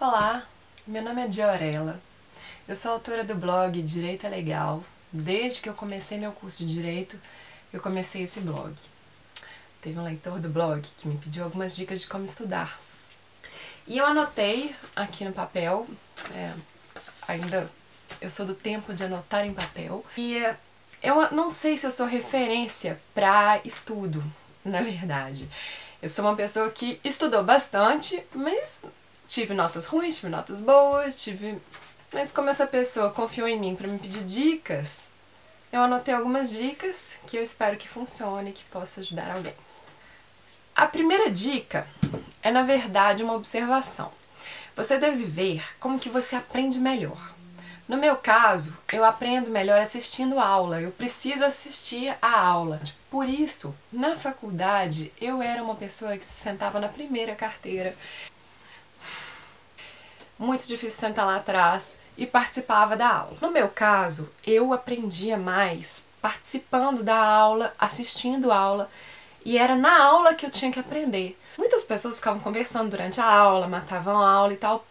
Olá, meu nome é Diorella, eu sou autora do blog Direito é Legal. Desde que eu comecei meu curso de Direito, eu comecei esse blog. Teve um leitor do blog que me pediu algumas dicas de como estudar. E eu anotei aqui no papel, ainda eu sou do tempo de anotar em papel. E eu não sei se eu sou referência para estudo, na verdade. Eu sou uma pessoa que estudou bastante, mas tive notas ruins, tive notas boas, mas como essa pessoa confiou em mim para me pedir dicas, eu anotei algumas dicas que eu espero que funcione, que possa ajudar alguém. A primeira dica é, na verdade, uma observação. Você deve ver como que você aprende melhor. No meu caso, eu aprendo melhor assistindo aula, eu preciso assistir a aula. Por isso, na faculdade, eu era uma pessoa que se sentava na primeira carteira. Muito difícil sentar lá atrás e participava da aula. No meu caso, eu aprendia mais participando da aula, assistindo a aula, e era na aula que eu tinha que aprender. Muitas pessoas ficavam conversando durante a aula, matavam a aula e tal,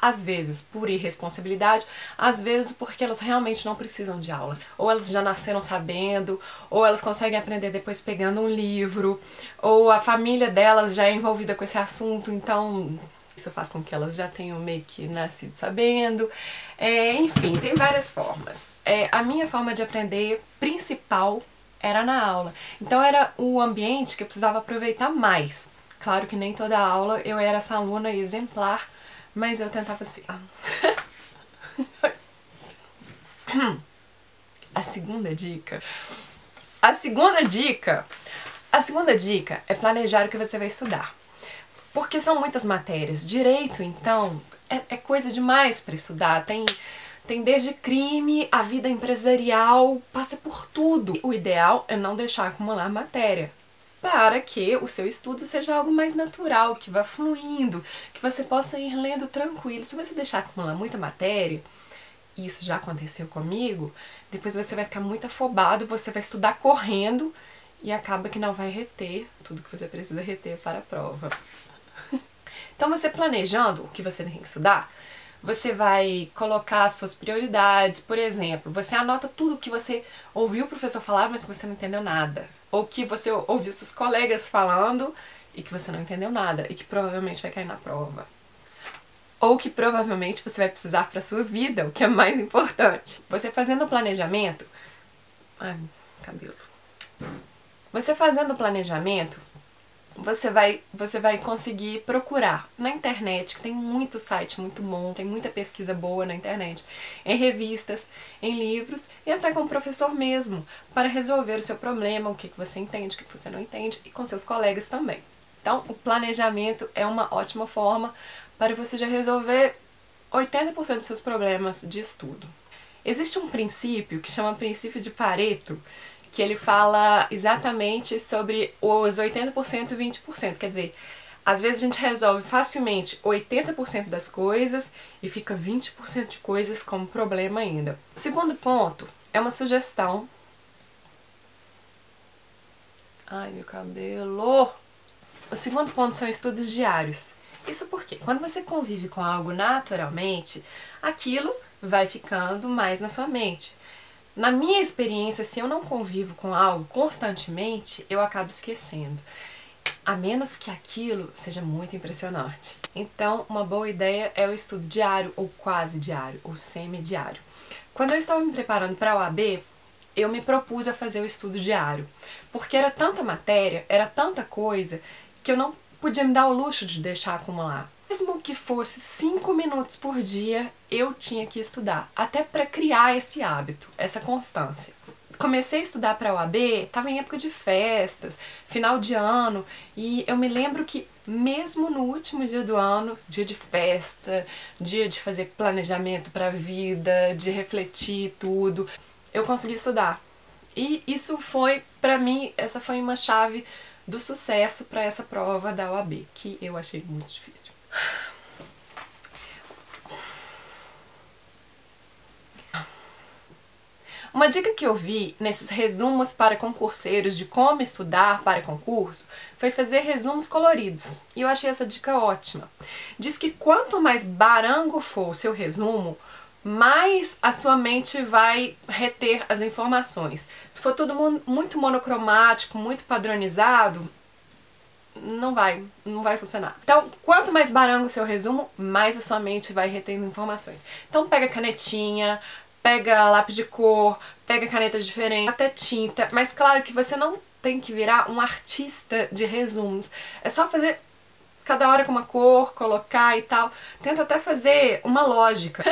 às vezes por irresponsabilidade, às vezes porque elas realmente não precisam de aula. Ou elas já nasceram sabendo, ou elas conseguem aprender depois pegando um livro, ou a família delas já é envolvida com esse assunto, então isso faz com que elas já tenham meio que nascido sabendo. Enfim, tem várias formas. A minha forma de aprender principal era na aula. Então era o ambiente que eu precisava aproveitar mais. Claro que nem toda aula eu era essa aluna exemplar, mas eu tentava assim. A segunda dica é planejar o que você vai estudar. Porque são muitas matérias. Direito, então, é coisa demais para estudar. Tem desde crime, a vida empresarial, passa por tudo. O ideal é não deixar acumular matéria, para que o seu estudo seja algo mais natural, que vá fluindo, que você possa ir lendo tranquilo. Se você deixar acumular muita matéria, e isso já aconteceu comigo, depois você vai ficar muito afobado, você vai estudar correndo e acaba que não vai reter tudo que você precisa reter para a prova. Então você planejando o que você tem que estudar, você vai colocar as suas prioridades. Por exemplo, você anota tudo que você ouviu o professor falar, mas que você não entendeu nada. Ou que você ouviu seus colegas falando e que você não entendeu nada e que provavelmente vai cair na prova. Ou que provavelmente você vai precisar para sua vida, o que é mais importante. Você fazendo o planejamento... Ai, cabelo. Você fazendo o planejamento, você vai conseguir procurar na internet, que tem muito site muito bom, tem muita pesquisa boa na internet, em revistas, em livros e até com o professor mesmo, para resolver o seu problema, o que você entende, o que você não entende, e com seus colegas também. Então, o planejamento é uma ótima forma para você já resolver 80% dos seus problemas de estudo. Existe um princípio que chama princípio de Pareto, que ele fala exatamente sobre os 80% e 20%. Quer dizer, às vezes a gente resolve facilmente 80% das coisas e fica 20% de coisas como problema ainda. O segundo ponto é uma sugestão. Ai, meu cabelo! O segundo ponto são estudos diários. Isso porque quando você convive com algo naturalmente, aquilo vai ficando mais na sua mente. Na minha experiência, se eu não convivo com algo constantemente, eu acabo esquecendo. A menos que aquilo seja muito impressionante. Então, uma boa ideia é o estudo diário, ou quase diário, ou semi-diário. Quando eu estava me preparando para a OAB, eu me propus a fazer o estudo diário. Porque era tanta matéria, era tanta coisa, que eu não podia me dar o luxo de deixar acumular. Mesmo que fosse 5 minutos por dia, eu tinha que estudar, até para criar esse hábito, essa constância. Comecei a estudar para a OAB, estava em época de festas, final de ano, e eu me lembro que mesmo no último dia do ano, dia de festa, dia de fazer planejamento para a vida, de refletir tudo, eu consegui estudar. E isso foi, para mim, essa foi uma chave do sucesso para essa prova da OAB, que eu achei muito difícil. Uma dica que eu vi nesses resumos para concurseiros de como estudar para concurso foi fazer resumos coloridos. E eu achei essa dica ótima. Diz que quanto mais barango for o seu resumo, mais a sua mente vai reter as informações. Se for tudo muito monocromático, muito padronizado, não vai funcionar. Então, quanto mais barango o seu resumo, mais a sua mente vai retendo informações. Então pega canetinha, pega lápis de cor, pega canetas diferentes, até tinta, mas claro que você não tem que virar um artista de resumos. É só fazer cada hora com uma cor, colocar e tal. Tenta até fazer uma lógica.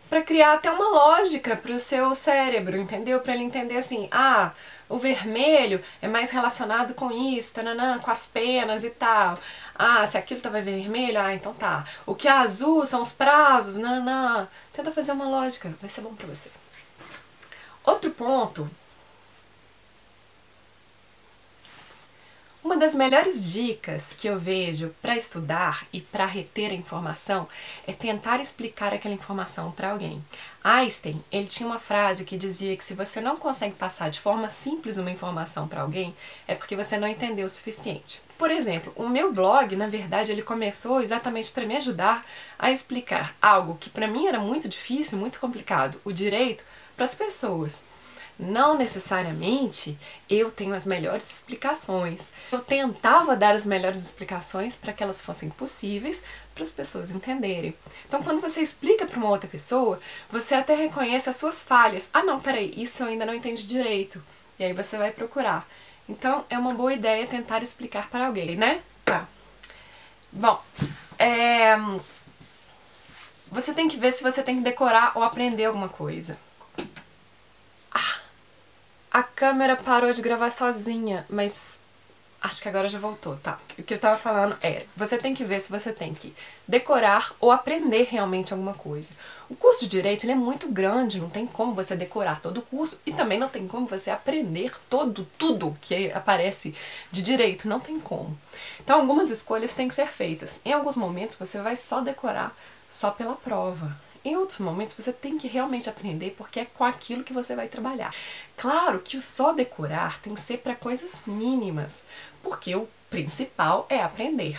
Pra criar até uma lógica pro seu cérebro, entendeu? Pra ele entender assim, ah, o vermelho é mais relacionado com isso, tananã, com as penas e tal. Ah, se aquilo tava vermelho, ah, então tá. O que é azul são os prazos, nananã. Tenta fazer uma lógica, vai ser bom pra você. Outro ponto. Uma das melhores dicas que eu vejo para estudar e para reter a informação é tentar explicar aquela informação para alguém. Einstein, ele tinha uma frase que dizia que se você não consegue passar de forma simples uma informação para alguém, é porque você não entendeu o suficiente. Por exemplo, o meu blog, na verdade, ele começou exatamente para me ajudar a explicar algo que para mim era muito difícil, muito complicado, o direito, para as pessoas. Não necessariamente eu tenho as melhores explicações. Eu tentava dar as melhores explicações para que elas fossem possíveis para as pessoas entenderem. Então, quando você explica para uma outra pessoa, você até reconhece as suas falhas. Ah, não, peraí, isso eu ainda não entendi direito. E aí você vai procurar. Então, é uma boa ideia tentar explicar para alguém, né? Tá. Bom, você tem que ver se você tem que decorar ou aprender alguma coisa. A câmera parou de gravar sozinha, mas acho que agora já voltou, tá? O que eu tava falando é, você tem que ver se você tem que decorar ou aprender realmente alguma coisa. O curso de Direito ele é muito grande, não tem como você decorar todo o curso e também não tem como você aprender tudo que aparece de Direito, não tem como. Então algumas escolhas têm que ser feitas. Em alguns momentos você vai só decorar só pela prova. Em outros momentos você tem que realmente aprender porque é com aquilo que você vai trabalhar. Claro que o só decorar tem que ser para coisas mínimas, porque o principal é aprender.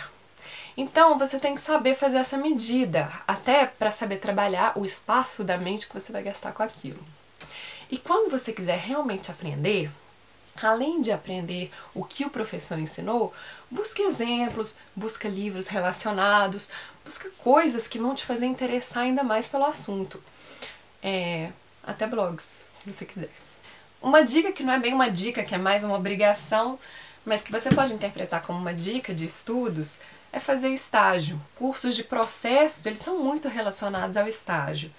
Então você tem que saber fazer essa medida, até para saber trabalhar o espaço da mente que você vai gastar com aquilo. E quando você quiser realmente aprender, além de aprender o que o professor ensinou, busque exemplos, busca livros relacionados, busca coisas que vão te fazer interessar ainda mais pelo assunto. Até blogs, se você quiser. Uma dica que não é bem uma dica, que é mais uma obrigação, mas que você pode interpretar como uma dica de estudos, é fazer estágio. Cursos de processos, eles são muito relacionados ao estágio.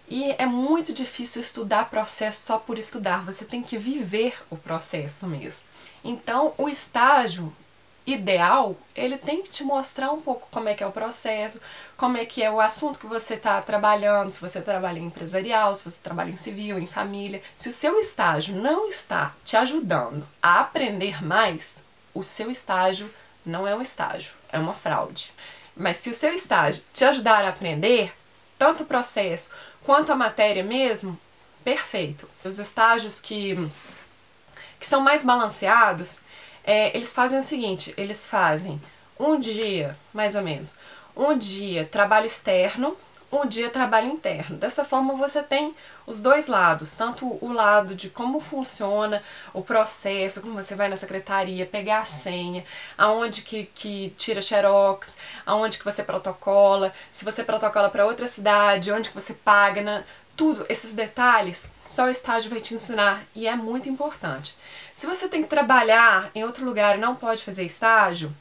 E é muito difícil estudar processo só por estudar, você tem que viver o processo mesmo. Então, o estágio ideal, ele tem que te mostrar um pouco como é que é o processo, como é que é o assunto que você está trabalhando, se você trabalha em empresarial, se você trabalha em civil, em família. Se o seu estágio não está te ajudando a aprender mais, o seu estágio não é um estágio, é uma fraude. Mas se o seu estágio te ajudar a aprender, tanto o processo quanto a matéria mesmo, perfeito. Os estágios que são mais balanceados, eles fazem o seguinte, eles fazem um dia, mais ou menos, um dia trabalho externo, um dia trabalho interno. Dessa forma você tem os dois lados, tanto o lado de como funciona o processo, como você vai na secretaria, pegar a senha, aonde que tira xerox, aonde que você protocola, se você protocola para outra cidade, onde que você paga, tudo, esses detalhes, só o estágio vai te ensinar e é muito importante. Se você tem que trabalhar em outro lugar e não pode fazer estágio,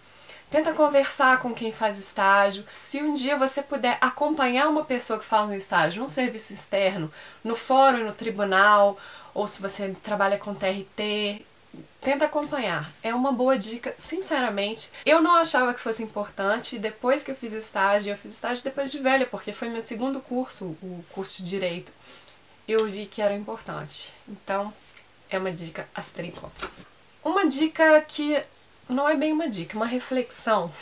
tenta conversar com quem faz estágio. Se um dia você puder acompanhar uma pessoa que faz um estágio num serviço externo, no fórum e no tribunal, ou se você trabalha com TRT, tenta acompanhar. É uma boa dica, sinceramente. Eu não achava que fosse importante, e depois que eu fiz estágio depois de velha, porque foi meu segundo curso, o curso de Direito, eu vi que era importante. Então, é uma dica a se ter em conta. Uma dica que não é bem uma dica, uma reflexão.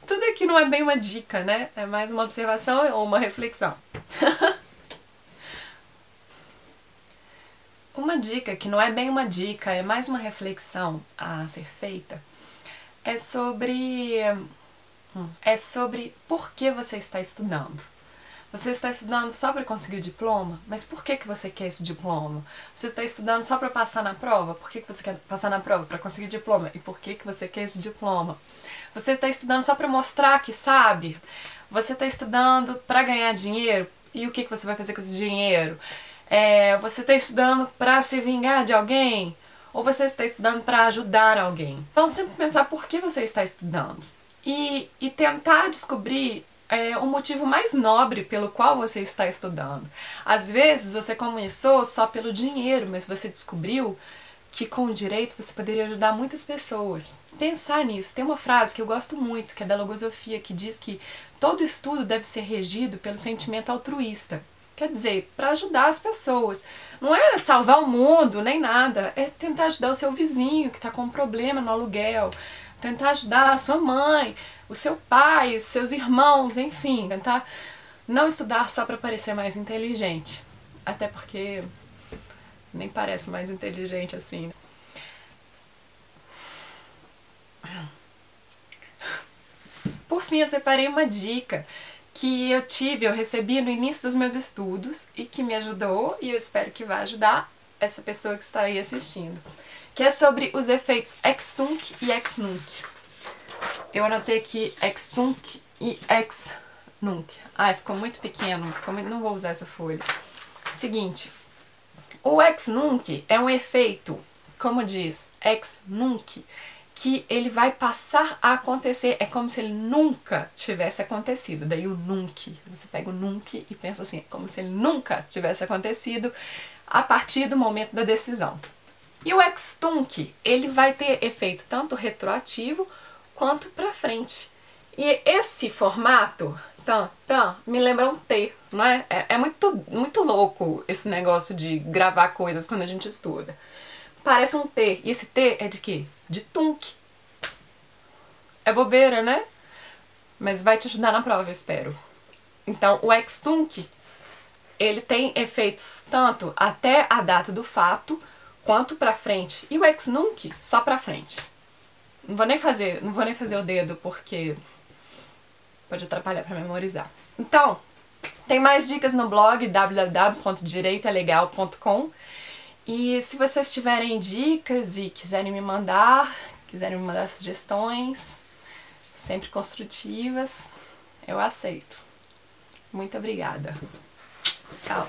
Tudo aqui não é bem uma dica, né? É mais uma observação ou uma reflexão. dica, que não é bem uma dica, é mais uma reflexão a ser feita, é sobre por que você está estudando. Você está estudando só para conseguir o diploma? Mas por que você quer esse diploma? Você está estudando só para passar na prova? Por que você quer passar na prova? Para conseguir o diploma. E por que você quer esse diploma? Você está estudando só para mostrar que sabe? Você está estudando para ganhar dinheiro? E o que você vai fazer com esse dinheiro? Você está estudando para se vingar de alguém? Ou você está estudando para ajudar alguém? Então sempre pensar por que você está estudando. E tentar descobrir o motivo mais nobre pelo qual você está estudando. Às vezes você começou só pelo dinheiro, mas você descobriu que com o direito você poderia ajudar muitas pessoas. Pensar nisso. Tem uma frase que eu gosto muito, que é da logosofia, que diz que todo estudo deve ser regido pelo sentimento altruísta. Quer dizer, para ajudar as pessoas. Não é salvar o mundo, nem nada. É tentar ajudar o seu vizinho que está com um problema no aluguel. Tentar ajudar a sua mãe, o seu pai, os seus irmãos, enfim. Tentar não estudar só para parecer mais inteligente. Até porque nem parece mais inteligente assim. Por fim, eu separei uma dica que eu recebi no início dos meus estudos e que me ajudou, e eu espero que vai ajudar essa pessoa que está aí assistindo, que é sobre os efeitos ex tunc e ex nunc. Eu anotei aqui ex tunc e ex nunc. Ai, ficou muito pequeno, não vou usar essa folha. Seguinte, o ex nunc é um efeito, como diz, ex nunc, que ele vai passar a acontecer, é como se ele nunca tivesse acontecido. Daí o nunc, você pega o nunc e pensa assim, é como se ele nunca tivesse acontecido a partir do momento da decisão. E o ex tunc, ele vai ter efeito tanto retroativo quanto para frente. E esse formato, me lembra um T, não é? É muito louco esse negócio de gravar coisas quando a gente estuda. Parece um T. E esse T é de quê? De tunc. É bobeira, né? Mas vai te ajudar na prova, eu espero. Então, o ex tunc, ele tem efeitos tanto até a data do fato, quanto pra frente. E o ex nunc, só pra frente. Não vou nem fazer o dedo, porque pode atrapalhar pra memorizar. Então, tem mais dicas no blog www.direitoelegal.com. E se vocês tiverem dicas e quiserem me mandar sugestões, sempre construtivas, eu aceito. Muito obrigada. Tchau.